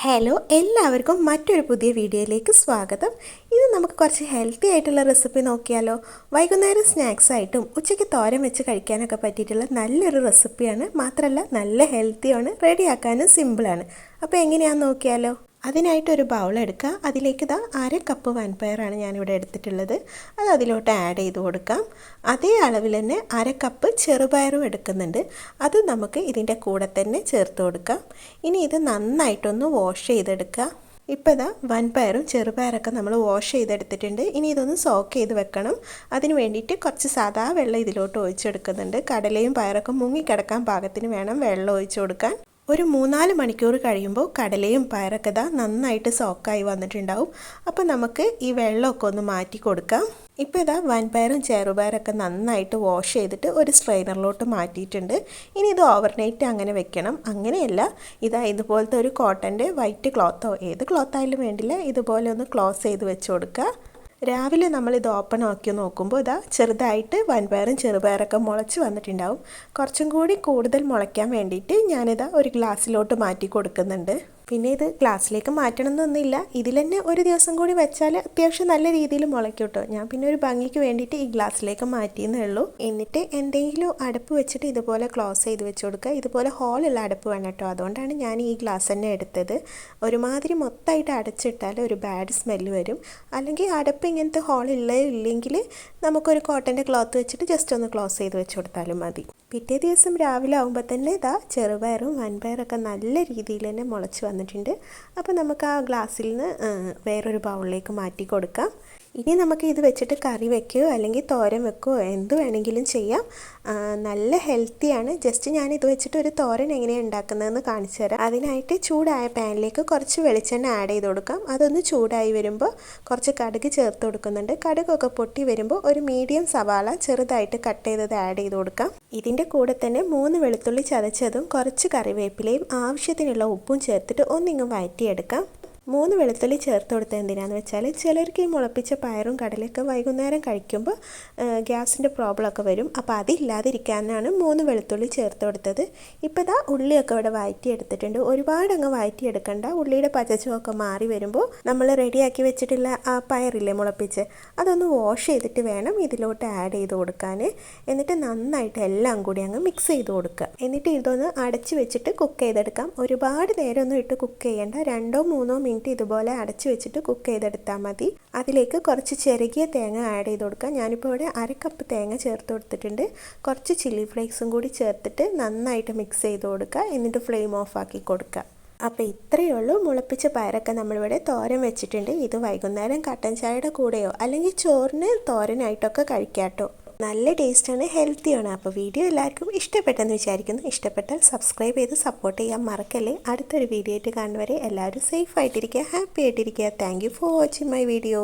Hello എല്ലാവർക്കും മറ്റൊരു പുതിയ വീഡിയോയിലേക്ക് സ്വാഗതം. ഇത് നമുക്ക് കുറച്ച് ഹെൽത്തി ആയിട്ടുള്ള റെസിപ്പി നോക്കിയാലോ. വൈകുന്നേരം സ്നാക്സ് ആയിട്ടും ഉച്ചയ്ക്ക് തോരൻ വെച്ച് കഴിക്കാനൊക്കെ പറ്റിയിട്ടുള്ള നല്ലൊരു റെസിപ്പിയാണ്. മാത്രമല്ല നല്ല ഹെൽത്തിയാണ്, റെഡിയാക്കാനും സിമ്പിളാണ്. അപ്പോൾ എങ്ങനെയാണെന്ന് നോക്കിയാലോ. അതിനായിട്ടൊരു ബൗൾ എടുക്കുക. അതിലേക്ക് അര കപ്പ് വൻപയറാണ് ഞാനിവിടെ എടുത്തിട്ടുള്ളത്. അത് അതിലോട്ട് ആഡ് ചെയ്ത് കൊടുക്കാം. അതേ അളവിൽ തന്നെ അര കപ്പ് ചെറുപയറും എടുക്കുന്നുണ്ട്. അത് നമുക്ക് ഇതിൻ്റെ കൂടെ തന്നെ ചേർത്ത് കൊടുക്കാം. ഇനി ഇത് നന്നായിട്ടൊന്ന് വാഷ് ചെയ്തെടുക്കുക. ഇപ്പോൾ വൻപയറും ചെറുപയറൊക്കെ നമ്മൾ വാഷ് ചെയ്തെടുത്തിട്ടുണ്ട്. ഇനി ഇതൊന്ന് സോക്ക് ചെയ്ത് വെക്കണം. അതിന് വേണ്ടിയിട്ട് കുറച്ച് സാധാ വെള്ളം ഇതിലോട്ട് ഒഴിച്ചെടുക്കുന്നുണ്ട്. കടലയും പയറൊക്കെ മുങ്ങിക്കിടക്കാൻ പാകത്തിന് വേണം വെള്ളം ഒഴിച്ചു കൊടുക്കാൻ. ഒരു 3-4 മണിക്കൂർ കഴിയുമ്പോൾ കടലയും പയറൊക്കെ നന്നായിട്ട് സോക്കായി വന്നിട്ടുണ്ടാവും. അപ്പോൾ നമുക്ക് ഈ വെള്ളമൊക്കെ ഒന്ന് മാറ്റി കൊടുക്കാം. ഇപ്പോൾ വൻപയറും ചെറുപയറൊക്കെ നന്നായിട്ട് വാഷ് ചെയ്തിട്ട് ഒരു സ്ട്രെയിനറിലോട്ട് മാറ്റിയിട്ടുണ്ട്. ഇനി ഇത് ഓവർനൈറ്റ് അങ്ങനെ വെക്കണം. അങ്ങനെയല്ല, ഇതുപോലത്തെ ഒരു കോട്ടൻ്റെ വൈറ്റ് ക്ലോത്തോ ഏത് ക്ലോത്തായാലും വേണ്ടില്ല, ഇതുപോലെ ഒന്ന് ക്ലോസ് ചെയ്ത് വെച്ച് കൊടുക്കുക. രാവിലെ നമ്മളിത് ഓപ്പൺ ആക്കി നോക്കുമ്പോൾ ചെറുതായിട്ട് വൻപയറും ചെറുപയറൊക്കെ മുളച്ച് വന്നിട്ടുണ്ടാവും. കുറച്ചും കൂടി കൂടുതൽ മുളയ്ക്കാൻ വേണ്ടിയിട്ട് ഞാനിത് ഒരു ഗ്ലാസ്സിലോട്ട് മാറ്റി കൊടുക്കുന്നുണ്ട്. പിന്നെ ഇത് ഗ്ലാസ്സിലേക്ക് മാറ്റണമെന്നൊന്നുമില്ല, ഇതിൽ തന്നെ ഒരു ദിവസം കൂടി വെച്ചാൽ അത്യാവശ്യം നല്ല രീതിയിൽ മുളയ്ക്കും കേട്ടോ. ഞാൻ പിന്നെ ഒരു ഭംഗിക്ക് വേണ്ടിയിട്ട് ഈ ഗ്ലാസ്സിലേക്ക് മാറ്റിയെന്നേ ഉള്ളൂ. എന്നിട്ട് എന്തെങ്കിലും അടപ്പ് വെച്ചിട്ട് ഇതുപോലെ ക്ലോസ് ചെയ്ത് വെച്ച് കൊടുക്കുക. ഇതുപോലെ ഹോളുള്ള അടപ്പ് വേണം കേട്ടോ. അതുകൊണ്ടാണ് ഞാൻ ഈ ഗ്ലാസ് തന്നെ എടുത്തത്. ഒരുമാതിരി മൊത്തമായിട്ട് അടച്ചിട്ടാൽ ഒരു ബാഡ് സ്മെല്ല് വരും. അല്ലെങ്കിൽ അടപ്പ് ഇങ്ങനത്തെ ഇല്ലെങ്കിൽ നമുക്കൊരു കോട്ടൻ്റെ ക്ലോത്ത് വെച്ചിട്ട് ജസ്റ്റ് ഒന്ന് ക്ലോസ് ചെയ്ത് വെച്ച് കൊടുത്താലും മതി. പിറ്റേ ദിവസം രാവിലെ ആകുമ്പോൾ തന്നെ ചെറുപയറും വൻപയറൊക്കെ നല്ല രീതിയിൽ തന്നെ മുളച്ച് വന്നിട്ടുണ്ട്. അപ്പോൾ നമുക്ക് ആ ഗ്ലാസ്സിൽ നിന്ന് വേറൊരു ബൗളിലേക്ക് മാറ്റി കൊടുക്കാം. ഇനി നമുക്ക് ഇത് വെച്ചിട്ട് കറി വെക്കുകയോ അല്ലെങ്കിൽ തോരൻ വെക്കുകയോ എന്ത് വേണമെങ്കിലും ചെയ്യാം. നല്ല ഹെൽത്തിയാണ്. ജസ്റ്റ് ഞാനിത് വെച്ചിട്ട് ഒരു തോരൻ എങ്ങനെയാണ് ഉണ്ടാക്കുന്നതെന്ന് കാണിച്ചു തരാം. അതിനായിട്ട് ചൂടായ പാനിലേക്ക് കുറച്ച് വെളിച്ചെണ്ണ ആഡ് ചെയ്ത് കൊടുക്കാം. അതൊന്ന് ചൂടായി വരുമ്പോൾ കുറച്ച് കടുക് ചേർത്ത് കൊടുക്കുന്നുണ്ട്. കടുകൊക്കെ പൊട്ടി വരുമ്പോൾ ഒരു മീഡിയം സവാള ചെറുതായിട്ട് കട്ട് ചെയ്തത് ആഡ് ചെയ്ത് കൊടുക്കാം. ഇതിൻ്റെ കൂടെ തന്നെ 3 വെളുത്തുള്ളി ചതച്ചതും കുറച്ച് കറിവേപ്പിലയും ആവശ്യത്തിനുള്ള ഉപ്പും ചേർത്തിട്ട് ഒന്നിങ്ങ് വഴറ്റിയെടുക്കാം. 3 വെളുത്തുള്ളി ചേർത്ത് കൊടുത്തത് എന്തിനാണെന്ന് വെച്ചാൽ ചിലർക്ക് ഈ മുളപ്പിച്ച പയറും കടലയൊക്കെ വൈകുന്നേരം കഴിക്കുമ്പോൾ ഗ്യാസിൻ്റെ പ്രോബ്ലമൊക്കെ വരും. അപ്പോൾ അതില്ലാതിരിക്കാനാണ് 3 വെളുത്തുള്ളി ചേർത്ത് കൊടുത്തത്. ഇപ്പോൾ ഉള്ളിയൊക്കെ ഇവിടെ വഴറ്റിയെടുത്തിട്ടുണ്ട്. ഒരുപാട് അങ്ങ് വഴറ്റിയെടുക്കണ്ട. ഉള്ളിയുടെ പച്ചച്ചുവൊക്കെ മാറി വരുമ്പോൾ നമ്മൾ റെഡിയാക്കി വെച്ചിട്ടുള്ള ആ പയറില്ലേ മുളപ്പിച്ച്, അതൊന്ന് വാഷ് ചെയ്തിട്ട് വേണം ഇതിലോട്ട് ആഡ് ചെയ്ത് കൊടുക്കാൻ. എന്നിട്ട് നന്നായിട്ട് എല്ലാം കൂടി അങ്ങ് മിക്സ് ചെയ്ത് കൊടുക്കുക. എന്നിട്ട് ഇതൊന്ന് അടച്ച് വെച്ചിട്ട് കുക്ക് ചെയ്തെടുക്കാം. ഒരുപാട് നേരമൊന്നും ഇട്ട് കുക്ക് ചെയ്യേണ്ട. 2-3 മിനിറ്റ് ഇതുപോലെ അടച്ചു വെച്ചിട്ട് കുക്ക് ചെയ്തെടുത്താൽ മതി. അതിലേക്ക് കുറച്ച് ചെറുകിയ തേങ്ങ ആഡ് ചെയ്ത് കൊടുക്കുക. ഞാനിപ്പോൾ ഇവിടെ അര കപ്പ് തേങ്ങ ചേർത്ത് കൊടുത്തിട്ടുണ്ട്. കുറച്ച് ചില്ലി ഫ്ലേക്സും കൂടി ചേർത്തിട്ട് നന്നായിട്ട് മിക്സ് ചെയ്ത് കൊടുക്കുക. എന്നിട്ട് ഫ്ലെയിം ഓഫ് ആക്കി കൊടുക്കുക. അപ്പോൾ ഇത്രയേ ഉള്ളൂ. മുളപ്പിച്ച പയറൊക്കെ നമ്മളിവിടെ തോരൻ വെച്ചിട്ടുണ്ട്. ഇത് വൈകുന്നേരം കട്ടൻ ചായയുടെ കൂടെയോ അല്ലെങ്കിൽ ചോറിന് തോരനായിട്ടൊക്കെ കഴിക്കാം കേട്ടോ. നല്ല ടേസ്റ്റാണ്, ഹെൽത്തിയാണ്. അപ്പോൾ വീഡിയോ എല്ലാവർക്കും ഇഷ്ടപ്പെട്ടെന്ന് വിചാരിക്കുന്നു. ഇഷ്ടപ്പെട്ടാൽ സബ്സ്ക്രൈബ് ചെയ്ത് സപ്പോർട്ട് ചെയ്യാൻ മറക്കല്ലേ. അടുത്തൊരു വീഡിയോ ആയിട്ട് കാണുന്നവരെ എല്ലാവരും സേഫ് ആയിട്ടിരിക്കുക, ഹാപ്പി ആയിട്ടിരിക്കുക. Thank you for watching my video.